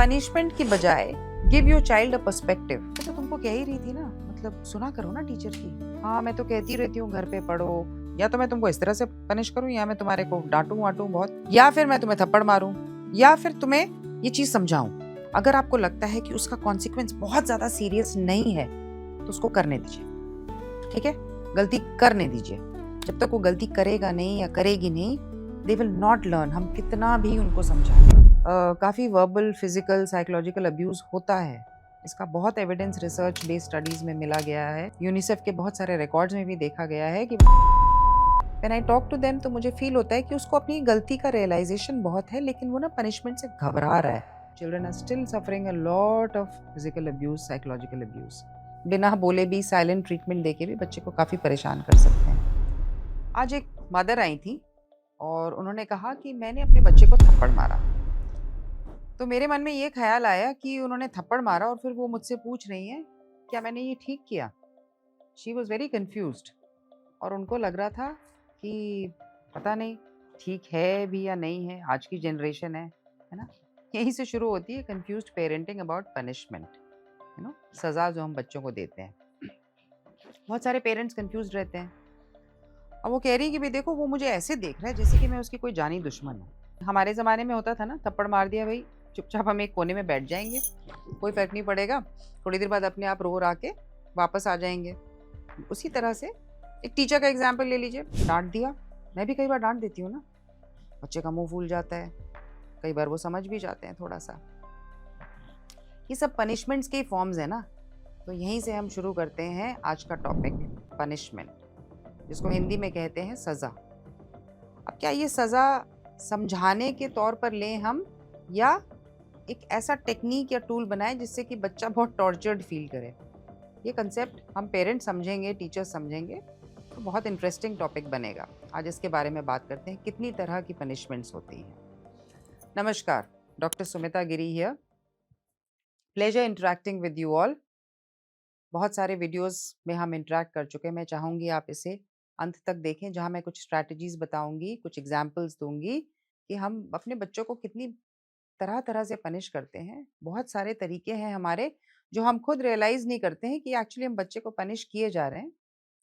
Punishment की बजाय give your child a perspective. मैं तो तुमको कह ही रही थी ना, मतलब सुना करो ना टीचर की। हाँ, मैं तो कहती रहती हूँ घर पे पढ़ो, या तो मैं तुमको इस तरह से पनिश करूँ, या मैं तुम्हारे को डांटूं वाटूं बहुत, या फिर मैं तुम्हें थप्पड़ मारूं, या फिर तुम्हें ये चीज समझाऊं। अगर आपको लगता है कि उसका कॉन्सिक्वेंस बहुत ज्यादा सीरियस नहीं है तो उसको करने दीजिए, ठीक है? गलती करने दीजिए। जब तक वो गलती करेगा नहीं या करेगी नहीं, दे विल नॉट लर्न, हम कितना भी उनको समझाएं। काफ़ी वर्बल, फिजिकल, साइकोलॉजिकल अब्यूज़ होता है। इसका बहुत एविडेंस रिसर्च बेस्ड स्टडीज़ में मिला गया है। यूनिसेफ के बहुत सारे रिकॉर्ड्स में भी देखा गया है कि when I talk to them तो मुझे फील होता है कि उसको अपनी गलती का रियलाइजेशन बहुत है, लेकिन वो ना पनिशमेंट से घबरा रहा है। Children are still suffering a lot of physical abuse, psychological abuse. बिना बोले भी साइलेंट ट्रीटमेंट देके भी बच्चे को काफ़ी परेशान कर सकते हैं। आज एक मदर आई थी और उन्होंने कहा कि मैंने अपने बच्चे को थप्पड़ मारा। तो मेरे मन में ये ख्याल आया कि उन्होंने थप्पड़ मारा और फिर वो मुझसे पूछ रही हैं, क्या मैंने ये ठीक किया? शी वॉज़ वेरी कन्फ्यूज्ड और उनको लग रहा था कि पता नहीं ठीक है भी या नहीं है, आज की जनरेशन है ना? यहीं से शुरू होती है कन्फ्यूज्ड पेरेंटिंग अबाउट पनिशमेंट, सज़ा जो हम बच्चों को देते हैं। बहुत सारे पेरेंट्स कन्फ्यूज़्ड रहते हैं। अब वो कह रही है कि भई देखो, वो मुझे ऐसे देख रहा है जैसे कि मैं उसकी कोई जानी दुश्मन हूँ। हमारे ज़माने में होता था ना, थप्पड़ मार दिया भई, चुपचाप हम एक कोने में बैठ जाएँगे, कोई फ़र्क नहीं पड़ेगा, थोड़ी देर बाद अपने आप रो-रा के वापस आ जाएँगे। उसी तरह से एक टीचर का एग्ज़ाम्पल ले लीजिए, डाँट दिया, मैं भी कई बार डाँट देती हूँ ना, बच्चे का मुँह फूल जाता है, कई बार वो समझ भी जाते हैं थोड़ा-सा। ये सब पनिशमेंट्स के ही फॉर्म्स हैं ना, तो यहीं से हम शुरू करते हैं आज का टॉपिक, पनिशमेंट, जिसको हिंदी में कहते हैं सज़ा। अब क्या ये सज़ा समझाने के तौर पर लें हम, या एक ऐसा टेक्निक या टूल बनाएं जिससे कि बच्चा बहुत टॉर्चर्ड फील करे? ये कंसेप्ट हम पेरेंट्स समझेंगे, टीचर्स समझेंगे तो बहुत इंटरेस्टिंग टॉपिक बनेगा। आज इसके बारे में बात करते हैं, कितनी तरह की पनिशमेंट्स होती हैं। नमस्कार, doctor Sumita Giri here. Pleasure interacting with you all. बहुत सारे वीडियोस में हम इंटरेक्ट कर चुके हैं। मैं चाहूँगी आप इसे अंत तक देखें, जहाँ मैं कुछ स्ट्रैटेजीज़ बताऊँगी, कुछ एग्जांपल्स दूँगी कि हम अपने बच्चों को कितनी तरह-तरह से पनिश करते हैं। बहुत सारे तरीके हैं हमारे, जो हम खुद रियलाइज़ नहीं करते हैं कि एक्चुअली हम बच्चे को पनिश किए जा रहे हैं,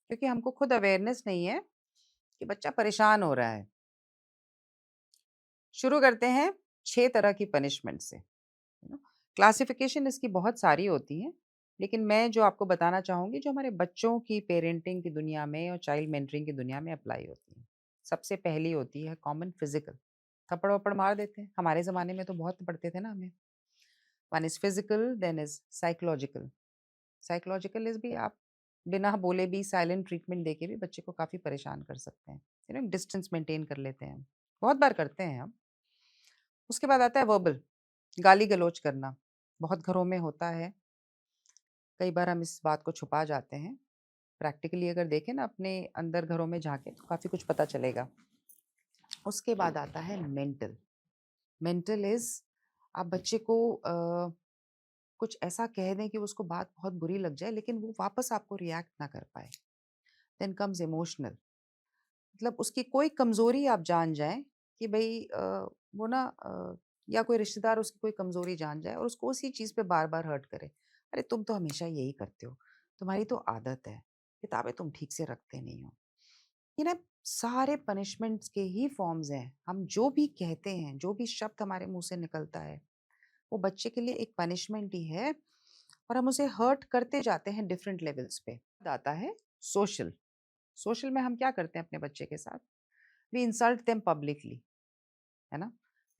क्योंकि हमको खुद अवेयरनेस नहीं है कि बच्चा परेशान हो रहा है। शुरू करते हैं 6 तरह की पनिशमेंट से। क्लासिफिकेशन इसकी बहुत सारी होती है, लेकिन मैं जो आपको बताना चाहूँगी, जो हमारे बच्चों की पेरेंटिंग की दुनिया में और चाइल्ड मेंटरिंग की दुनिया में अप्लाई होती है। सबसे पहली होती है कॉमन फिजिकल, थप्पड़-वप्पड़ मार देते हैं। हमारे ज़माने में तो बहुत पढ़ते थे ना हमें। One is physical, then is psychological. Psychological is भी आप बिना बोले भी साइलेंट ट्रीटमेंट देके भी बच्चे को काफ़ी परेशान कर सकते हैं। डिस्टेंस मेंटेन कर लेते हैं। बहुत बार करते हैं हम। उसके बाद आता है वर्बल, गाली-गलौज करना। बहुत घरों में होता है। कई बार हम इस बात को छुपा जाते हैं। प्रैक्टिकली अगर देखें ना अपने अंदर घरों में झाँके तो काफ़ी कुछ पता चलेगा। उसके बाद आता है मेंटल। मेंटल इज़ आप बच्चे को कुछ ऐसा कह दें कि उसको बात बहुत बुरी लग जाए, लेकिन वो वापस आपको रिएक्ट ना कर पाए। देन कम्स इमोशनल, मतलब उसकी कोई कमज़ोरी आप जान जाएँ कि भई वो ना या कोई रिश्तेदार उसकी कोई कमज़ोरी जान जाए और उसको उसी चीज़ पे बार-बार हर्ट करे। अरे तुम तो हमेशा यही करते हो, तुम्हारी तो आदत है, किताबें तुम ठीक से रखते नहीं हो। ये ना सारे पनिशमेंट्स के ही फॉर्म्स हैं। हम जो भी कहते हैं, जो भी शब्द हमारे मुँह से निकलता है, वो बच्चे के लिए एक पनिशमेंट ही है और हम उसे हर्ट करते जाते हैं डिफरेंट लेवल्स पे। आता है सोशल। सोशल में हम क्या करते हैं अपने बच्चे के साथ? वी इंसल्ट देम पब्लिकली, है ना?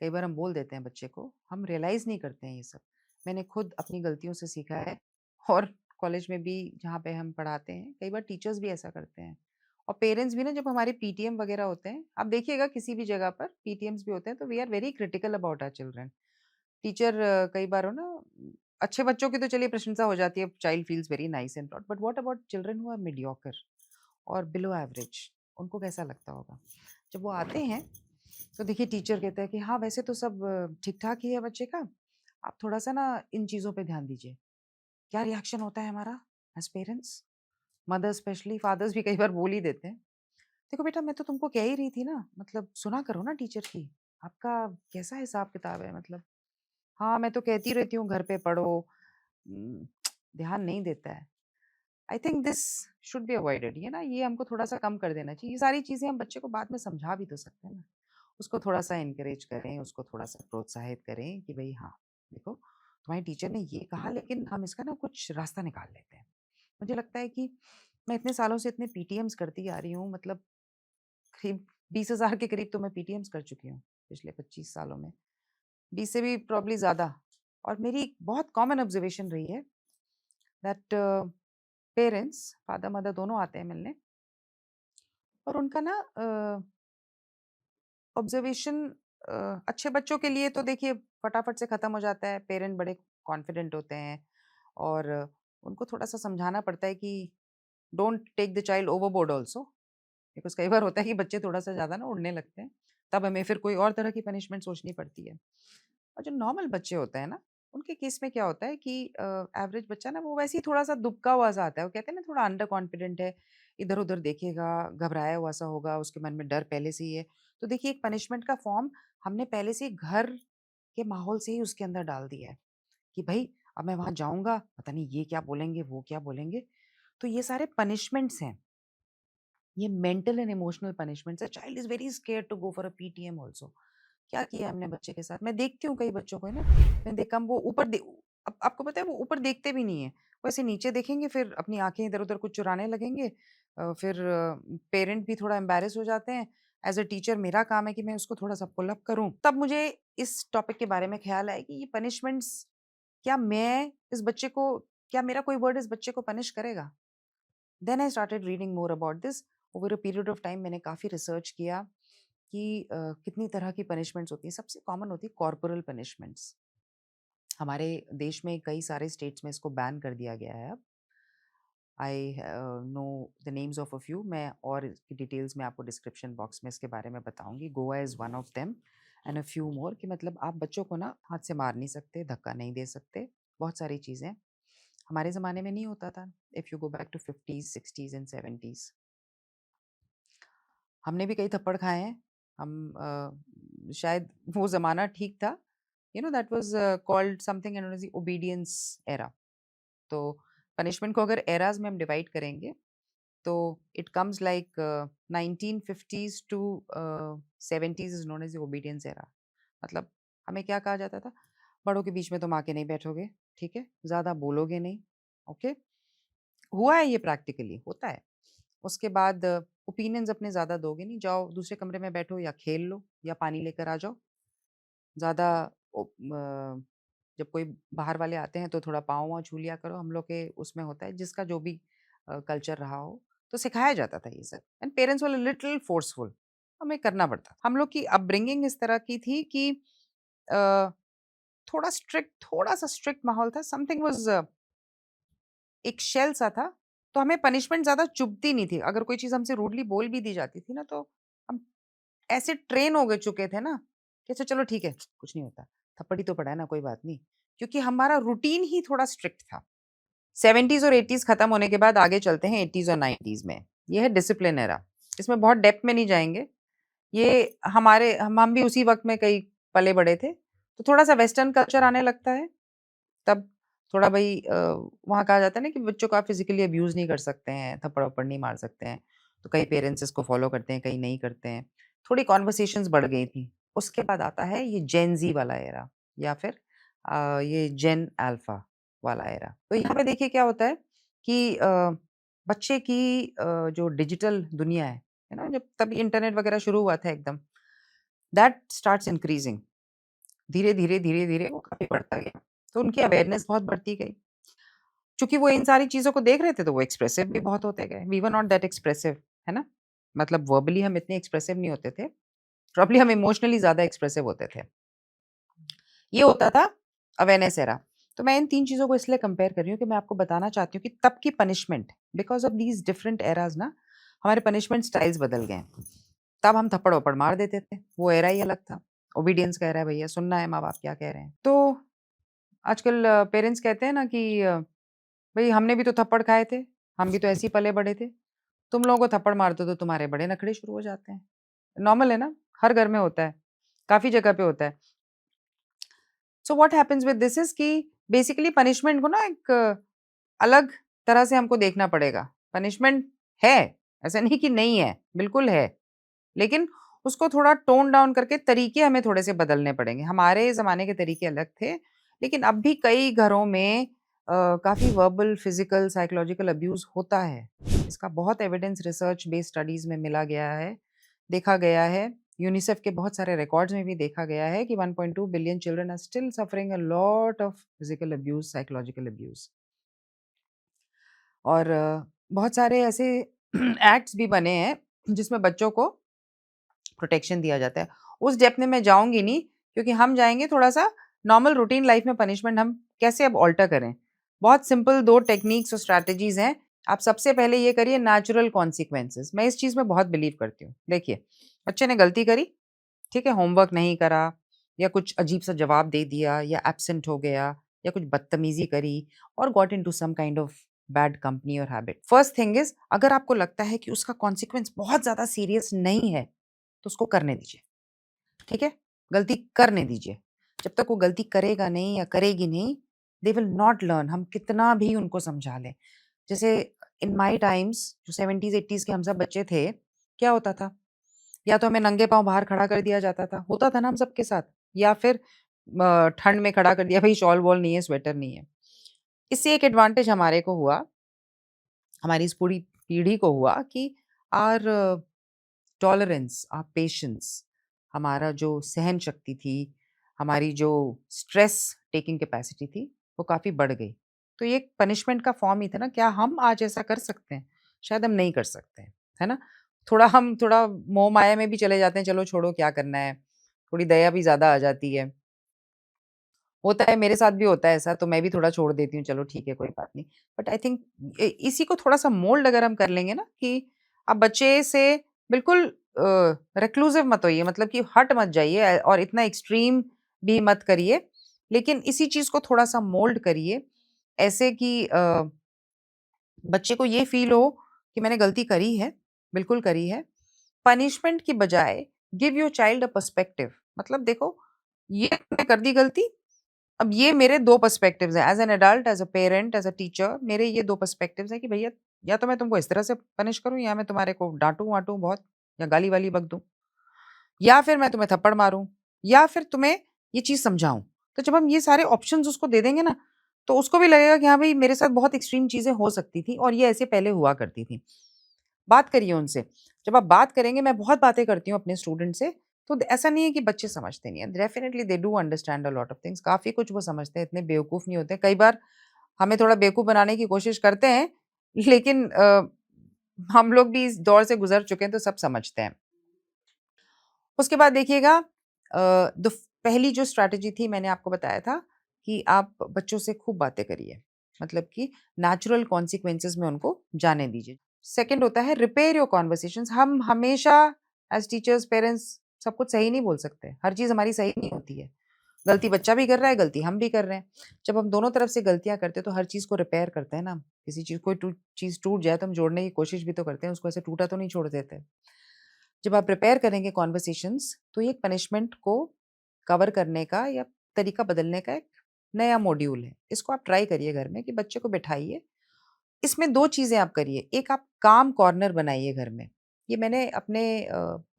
कई बार हम बोल देते हैं बच्चे को, हम रियलाइज़ नहीं करते हैं ये सब। मैंने खुद अपनी गलतियों से सीखा है और कॉलेज में भी जहाँ पे हम पढ़ाते हैं, कई बार टीचर्स भी ऐसा करते हैं। और पेरेंट्स भी ना, जब हमारे पीटीएम वगैरह होते हैं, आप देखिएगा किसी भी जगह पर पीटीएम्स भी होते हैं, तो we are very critical about our children. Teacher कई बार हो ना, अच्छे बच्चों की तो चलिए प्रशंसा हो जाती है, child feels very nice and proud, but what about children who are mediocre और बिलो एवरेज? उनको कैसा लगता होगा? जब वो आते हैं तो देखिए टीचर कहता है कि हाँ, वैसे तो सब ठीक-ठाक ही है बच्चे का, आप थोड़ा-सा ना इन चीज़ों पे ध्यान दीजिए। क्या रिएक्शन होता है हमारा as parents? Mothers specially, fathers भी कई बार बोल ही देते हैं। देखो बेटा, मैं तो तुमको कह ही रही थी ना, मतलब सुना करो ना टीचर की। आपका कैसा हिसाब-किताब है मतलब? हाँ, मैं तो कहती रहती हूँ घर पे पढ़ो, उम, ध्यान नहीं देता है। I think this should be avoided, ये ना, ये हमको थोड़ा-सा कम कर देना चाहिए। ये सारी चीज़ें हम बच्चे को बाद में समझा भी तो सकते हैं ना। उसको थोड़ा-सा एनकरेज करें, उसको थोड़ा-सा प्रोत्साहित करें कि भई हाँ, देखो तुम्हारी टीचर ने ये कहा, लेकिन हम इसका ना कुछ रास्ता निकाल लेते हैं। मुझे लगता है कि मैं इतने सालों से इतने पीटीएम्स करती आ रही हूँ, मतलब करीब 20,000 के करीब तो मैं पीटीएम्स कर चुकी हूँ पिछले 25 सालों में। 20 से भी प्रॉब्ली ज़्यादा। और मेरी एक बहुत कॉमन ऑब्जर्वेशन रही है दैट पेरेंट्स, फादर मदर दोनों आते हैं मिलने, और उनका ना ऑब्जर्वेशन अच्छे बच्चों के लिए तो देखिए फटाफट से खत्म हो जाता है। पेरेंट बड़े कॉन्फिडेंट होते हैं, और उनको थोड़ा-सा समझाना पड़ता है कि don't take the child overboard also, because कई बार होता है कि बच्चे थोड़ा-सा ज़्यादा ना उड़ने लगते हैं, तब हमें फिर कोई और तरह की पनिशमेंट सोचनी पड़ती है। और जो नॉर्मल बच्चे होते हैं ना, उनके केस में क्या होता है कि एवरेज बच्चा ना वो वैसे ही थोड़ा-सा दुबका हुआ-सा आता है। वो कहते हैं ना, थोड़ा अंडर कॉन्फिडेंट है, इधर-उधर देखेगा, घबराया हुआ-सा होगा, उसके मन में डर पहले से ही है। तो देखिए, एक पनिशमेंट का फॉर्म हमने पहले से ही घर के माहौल से ही उसके अंदर डाल दिया है कि भई अब मैं वहाँ जाऊँगा, पता नहीं ये क्या बोलेंगे, वो क्या बोलेंगे। तो ये सारे पनिशमेंट्स हैं। ये मेंटल एंड इमोशनल पनिशमेंट्स है। Child is very scared to go for a PTM also. क्या किया हमने बच्चे के साथ? मैं देखती हूँ कई बच्चों को है ना, मैंने देखा वो ऊपर दे अब आपको पता है वो ऊपर देखते भी नहीं है। वो ऐसे नीचे देखेंगे, फिर अपनी आँखें इधर-उधर कुछ चुराने लगेंगे। फिर पेरेंट भी थोड़ा एम्बैरेस हो जाते हैं। एज़ अ टीचर मेरा काम है कि मैं उसको थोड़ा-सा पुल अप करूँ। तब मुझे इस टॉपिक के बारे में ख़्याल आया कि ये पनिशमेंट्स, क्या मैं इस बच्चे को, क्या मेरा कोई वर्ड इस बच्चे को पनिश करेगा? Then I started reading more about this. Over a period of time मैंने काफ़ी रिसर्च किया कि कितनी तरह की पनिशमेंट्स होती हैं। सबसे कॉमन होती है कॉर्पोरल पनिशमेंट्स। हमारे देश में कई सारे स्टेट्स में इसको बैन कर दिया गया है अब। I know the names of a few. मैं और इसकी डिटेल्स में आपको डिस्क्रिप्शन बॉक्स में इसके बारे में बताऊंगी। Goa is one of them and a few more, कि मतलब आप बच्चों को ना हाथ से मार नहीं सकते, धक्का नहीं दे सकते, बहुत सारी चीज़ें। हमारे ज़माने में नहीं होता था। If you go back to 50s 60s and 70s, हमने भी कई थप्पड़ खाए हैं। हम शायद वो ज़माना ठीक था। You know that was called something known as the obedience era. तो पनिशमेंट को अगर एराज़ में हम डिवाइड करेंगे, तो it comes like 1950s to 70s is known as the obedience era. मतलब हमें क्या कहा जाता था? बड़ों के बीच में तुम आके नहीं बैठोगे, ठीक है? ज़्यादा बोलोगे नहीं, ओके? हुआ है ये, प्रैक्टिकली होता है। उसके बाद ओपिनियंस अपने ज़्यादा दोगे नहीं, जाओ दूसरे कमरे में बैठो या खेल लो या पानी लेकर आ जाओ। ज़्यादा जब कोई बाहर वाले आते हैं तो थोड़ा पाँव-वाँव छू लिया करो, हम लोग के उसमें होता है, जिसका जो भी कल्चर रहा हो, तो सिखाया जाता था ये सब। And parents were a little forceful, हमें करना पड़ता। हम लोग की अपब्रिंगिंग इस तरह की थी कि अ, थोड़ा-सा स्ट्रिक्ट माहौल था, समथिंग वाज़ एक शेल सा था, तो हमें पनिशमेंट ज़्यादा चुभती नहीं थी। अगर कोई चीज़ हमसे रूडली बोल भी दी जाती थी ना, तो हम ऐसे ट्रेन हो गए चुके थे ना कि अच्छा चलो ठीक है, कुछ नहीं होता, थप्पड़ ही तो पड़ा है ना, कोई बात नहीं। क्योंकि हमारा रूटीन ही थोड़ा स्ट्रिक्ट था। 70s और 80s खत्म होने के बाद आगे चलते हैं 80s और 90s में। ये है डिसिप्लिन एरा। इसमें बहुत डेप्थ में नहीं जाएँगे। ये हमारे हम भी उसी वक़्त में कई पले-बड़े थे, तो थोड़ा-सा वेस्टर्न कल्चर आने लगता है। तब थोड़ा भई वहाँ कहा जाता है ना कि बच्चों को आप फिज़िकली अब्यूज़ नहीं कर सकते हैं, थप्पड़-वप्पड़ नहीं मार सकते हैं। तो कई पेरेंट्स इसको फ़ॉलो करते हैं, कई नहीं करते हैं। थोड़ी कन्वर्सेशंस बढ़ गई थी। उसके बाद आता है ये जेन ज़ी वाला एरा, या फिर ये जेन अल्फ़ा वाला एरा। तो यहाँ पे देखिए क्या होता है कि बच्चे की जो डिजिटल दुनिया है ना? जब तब इंटरनेट वग़ैरह शुरू हुआ था एकदम, दैट स्टार्ट्स इंक्रीज़िंग। धीरे-धीरे, धीरे-धीरे वो काफ़ी बढ़ता गया। तो उनकी अवेयरनेस बहुत बढ़ती गई। चूँकि वो इन सारी चीज़ों को देख रहे थे, तो वो एक्सप्रेसिव भी बहुत होते गए। We were not that expressive, है ना? मतलब वर्बली हम इतने एक्सप्रेसिव नहीं होते थे। प्रोबब्ली हम इमोशनली ज़्यादा एक्सप्रेसिव होते थे। ये होता था अवेयरनेस एरा। तो मैं इन 3 चीज़ों को इसलिए कंपेयर कर रही हूँ कि मैं आपको बताना चाहती हूँ कि तब की punishment, because of these different eras ना, हमारे पनिशमेंट स्टाइल्स बदल गए हैं। तब हम थप्पड़-वप्पड़ मार देते थे, वो एरा ही अलग था। ओबीडियंस का एरा है भैया, सुनना है माँ-बाप क्या कह रहे हैं। तो आजकल पेरेंट्स कहते हैं ना कि भई हमने भी तो थप्पड़ खाए थे, हम भी तो ऐसे ही पले-बड़े थे। तुम लोगों को थप्पड़ मार दो तो तुम्हारे बड़े नखरे शुरू हो जाते हैं। नॉर्मल है ना, हर घर में होता है, काफ़ी जगह पे होता है। So what happens with this is कि बेसिकली पनिशमेंट को ना एक अलग तरह से हमको देखना पड़ेगा। पनिशमेंट है, ऐसा नहीं कि नहीं है, बिल्कुल है। लेकिन उसको थोड़ा टोन डाउन करके तरीके हमें थोड़े से बदलने पड़ेंगे। हमारे ज़माने के तरीके अलग थे, लेकिन अब भी कई घरों में काफ़ी वर्बल, फिज़िकल, साइकोलॉजिकल अब्यूज़ होता है। इसका बहुत एविडेंस रिसर्च बेस्ड स्टडीज़ में मिला गया है, देखा गया है। यूनिसेफ के बहुत सारे रिकॉर्ड्स में भी देखा गया है कि 1.2 billion children are still suffering a lot of physical abuse, psychological abuse. और बहुत सारे ऐसे एक्ट्स भी बने हैं जिसमें बच्चों को प्रोटेक्शन दिया जाता है। उस डेप्थ में मैं जाऊँगी नहीं, क्योंकि हम जाएँगे थोड़ा-सा नॉर्मल रूटीन लाइफ में पनिशमेंट हम कैसे अब ऑल्टर करें। बहुत सिंपल 2 टेक्निक्स और स्ट्रैटेजीज़ हैं। आप सबसे पहले ये करिए नेचुरल कॉन्सिक्वेंसेज़। मैं इस चीज़ में बहुत बिलीव करती हूँ। देखिए, बच्चे ने गलती करी, ठीक है? होमवर्क नहीं करा या कुछ अजीब-सा जवाब दे दिया या एब्सेंट हो गया या कुछ बदतमीज़ी करी और got into some kind of bad company और हैबिट। फर्स्ट थिंग इज़, अगर आपको लगता है कि उसका कॉन्सिक्वेंस बहुत ज़्यादा सीरियस नहीं है, तो उसको करने दीजिए, ठीक है? गलती करने दीजिए। जब तक वो गलती करेगा नहीं या करेगी नहीं, दे विल नॉट लर्न, हम कितना भी उनको समझा लें। जैसे इन माय टाइम्स जो 70s 80s के हम सब बच्चे थे, क्या होता था? या तो हमें नंगे पाँव बाहर खड़ा कर दिया जाता था, होता था ना हम सबके साथ, या फिर ठंड में खड़ा कर दिया, भई शॉल-वॉल नहीं है, स्वेटर नहीं है। इससे एक एडवांटेज हमारे को हुआ, हमारी इस पूरी पीढ़ी को हुआ कि आवर टॉलरेंस, पेशेंस, हमारा जो सहन शक्ति थी, हमारी जो स्ट्रेस टेकिंग कैपेसिटी थी, वो काफ़ी बढ़ गई। तो ये एक पनिशमेंट का फॉर्म ही था ना, क्या हम आज ऐसा कर सकते हैं? शायद हम नहीं कर सकते हैं, है ना? थोड़ा मोह-माया में भी चले जाते हैं, चलो छोड़ो क्या करना है, थोड़ी दया भी ज़्यादा आ जाती है। होता है, मेरे साथ भी होता है ऐसा, तो मैं भी थोड़ा छोड़ देती हूँ, चलो ठीक है, कोई बात नहीं। बट आई थिंक इसी को थोड़ा-सा मोल्ड अगर हम कर लेंगे ना कि आप बच्चे से बिल्कुल रिक्लूसिव मत होइए, मतलब कि हट मत जाइए और इतना एक्सट्रीम भी मत करिए। लेकिन इसी चीज़ को थोड़ा-सा मोल्ड करिए, ऐसे कि बच्चे को ये फ़ील हो कि मैंने गलती करी है, बिल्कुल करी है। पनिशमेंट की बजाय give your child a perspective, मतलब देखो, ये तुमने कर दी गलती, अब ये मेरे 2 पर्सपेक्टिव्स हैं, as an adult, as a parent, as a teacher, मेरे ये 2 पर्सपेक्टिव्स हैं कि भैया, या तो मैं तुमको इस तरह से पनिश करूँ या मैं तुम्हारे को डाँटूँ-वाटूँ बहुत या गाली-वाली बक दूँ, या फिर मैं तुम्हें थप्पड़ मारूँ, या फिर तुम्हें ये चीज़ समझाऊँ। तो जब हम ये सारे ऑप्शंस उसको दे देंगे ना, तो उसको भी लगेगा कि हाँ भई, मेरे साथ बहुत एक्सट्रीम चीज़ें हो सकती थी और ये ऐसे पहले हुआ करती थी। बात करिए उनसे। जब आप बात करेंगे, मैं बहुत बातें करती हूँ अपने स्टूडेंट से, तो ऐसा नहीं है कि बच्चे समझते नहीं हैं। Definitely they do understand a lot of things, काफ़ी कुछ वो समझते हैं, इतने बेवकूफ़ नहीं होते। कई बार हमें थोड़ा बेवकूफ़ बनाने की कोशिश करते हैं, लेकिन हम लोग भी इस दौर से गुज़र चुके हैं, तो सब समझते हैं। उसके बाद देखिएगा, द पहली जो स्ट्रैटेजी थी, मैंने आपको बताया था कि आप बच्चों से खूब बातें करिए, मतलब कि नेचुरल कॉन्सिक्वेंसेज़ में उनको जाने दीजिए। सेकंड होता है रिपेयर योर कन्वर्सेशंस। हम हमेशा एज़ टीचर्स, पेरेंट्स सब कुछ सही नहीं बोल सकते। हर चीज़ हमारी सही नहीं होती है। गलती बच्चा भी कर रहा है, गलती हम भी कर रहे हैं। जब हम दोनों तरफ से गलतियाँ करते हैं, तो हर चीज़ को रिपेयर करते हैं ना हम। किसी चीज़ कोई चीज़ टूट जाए, तो हम जोड़ने की कोशिश भी तो करते हैं, उसको ऐसे टूटा तो नहीं छोड़ देते। जब आप प्रिपेयर करेंगे कन्वर्सेशंस, तो ये पनिशमेंट को कवर करने का या तरीका बदलने का एक नया मॉड्यूल है। इसको आप ट्राई करिए घर में कि बच्चे को बिठाइए। इसमें 2 चीज़ें आप करिए, एक आप काम कॉर्नर बनाइए घर में। ये मैंने अपने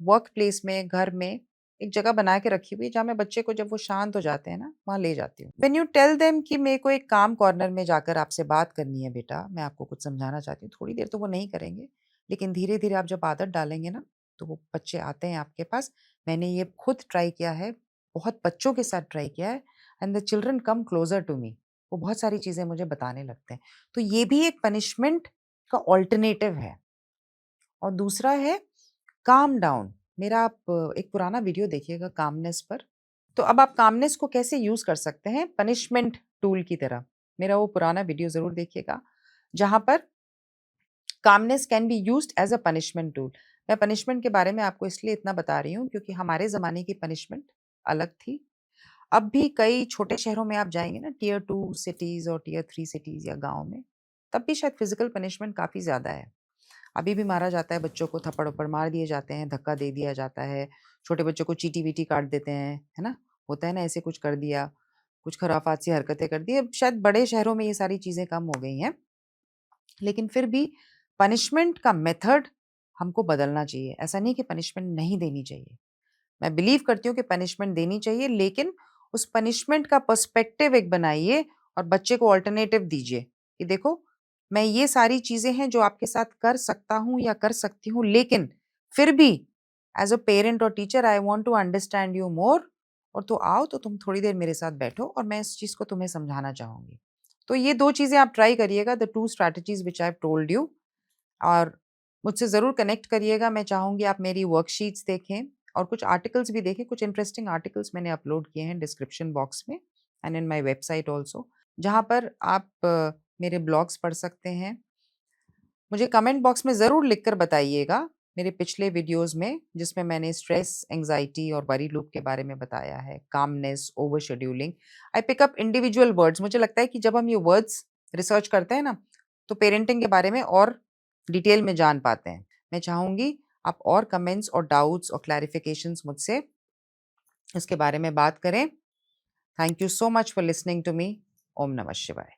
वर्क प्लेस में, घर में एक जगह बना के रखी हुई है, जहाँ मैं बच्चे को जब वो शांत हो जाते हैं ना, वहाँ ले जाती हूँ। व्हेन यू टेल देम कि मेरे को एक काम कॉर्नर में जाकर आपसे बात करनी है बेटा, मैं आपको कुछ समझाना चाहती हूँ। थोड़ी देर तो वो नहीं करेंगे, लेकिन धीरे-धीरे आप जब आदत डालेंगे ना, तो वो बच्चे आते हैं आपके पास। मैंने ये खुद ट्राई किया है, बहुत बच्चों के साथ ट्राई किया है, and the children come closer to me. वो बहुत सारी चीज़ें मुझे बताने लगते हैं। तो ये भी एक पनिशमेंट का अल्टरनेटिव है। और दूसरा है काम डाउन। मेरा आप एक पुराना वीडियो देखिएगा कामनेस पर। तो अब आप कामनेस को कैसे यूज़ कर सकते हैं पनिशमेंट टूल की तरह। मेरा वो पुराना वीडियो ज़रूर देखिएगा, जहाँ पर calmness can be used as a punishment tool. मैं पनिशमेंट के बारे में आपको इसलिए इतना बता रही हूँ, क्योंकि हमारे ज़माने की पनिशमेंट अलग थी। अब भी कई छोटे शहरों में आप जाएँगे ना, टियर 2 सिटीज़ और टियर 3 सिटीज़ या गाँव में, तब भी शायद फिज़िकल पनिशमेंट काफ़ी ज़्यादा है। अभी भी मारा जाता है बच्चों को, थप्पड़-वप्पड़ मार दिए जाते हैं, धक्का दे दिया जाता है, छोटे बच्चों को चींटी-वींटी काट देते हैं, है ना? होता है ना, ऐसे कुछ कर दिया। कुछ खराफात सी हरकतें कर दी। अब शायद बड़े शहरों में ये सारी चीज़ें कम हो गई हैं, लेकिन फिर भी पनिशमेंट का मेथड हमको बदलना चाहिए। ऐसा नहीं कि पनिशमेंट नहीं देनी चाहिए। मैं बिलीव करती हूँ कि पनिशमेंट देनी चाहिए, लेकिन उस पनिशमेंट का पर्सपेक्टिव एक बनाइए और बच्चे को अल्टरनेटिव दीजिए कि देखो, मैं ये सारी चीज़ें हैं जो आपके साथ कर सकता हूँ या कर सकती हूँ, लेकिन फिर भी एज़ अ पेरेंट और teacher I want to understand you more, और तो आओ तो तुम थोड़ी देर मेरे साथ बैठो और मैं इस चीज़ को तुम्हें समझाना चाहूँगी। तो ये 2 चीज़ें आप ट्राई करिएगा, the 2 strategies which I have told you, और मुझसे ज़रूर कनेक्ट करिएगा। मैं चाहूँगी आप मेरी वर्कशीट्स देखें और कुछ आर्टिकल्स भी देखें। कुछ इंटरेस्टिंग आर्टिकल्स मैंने अपलोड किए हैं डिस्क्रिप्शन बॉक्स में and in my website also, जहाँ पर आप मेरे ब्लॉग्स पढ़ सकते हैं। मुझे कमेंट बॉक्स में ज़रूर लिखकर बताइएगा मेरे पिछले वीडियोस में, जिसमें मैंने स्ट्रेस, एंग्जायटी और वरी लूप के बारे में बताया है, calmness, over scheduling. I pick up individual words. मुझे लगता है कि जब हम ये वर्ड्स रिसर्च करते हैं ना, तो पेरेंटिंग के बारे में और डिटेल में जान पाते हैं। मैं चाहूँगी आप और कमेंट्स और डाउट्स और क्लैरिफिकेशंस मुझसे इसके बारे में बात करें। Thank you so much for listening to me. ओम नमः शिवाय।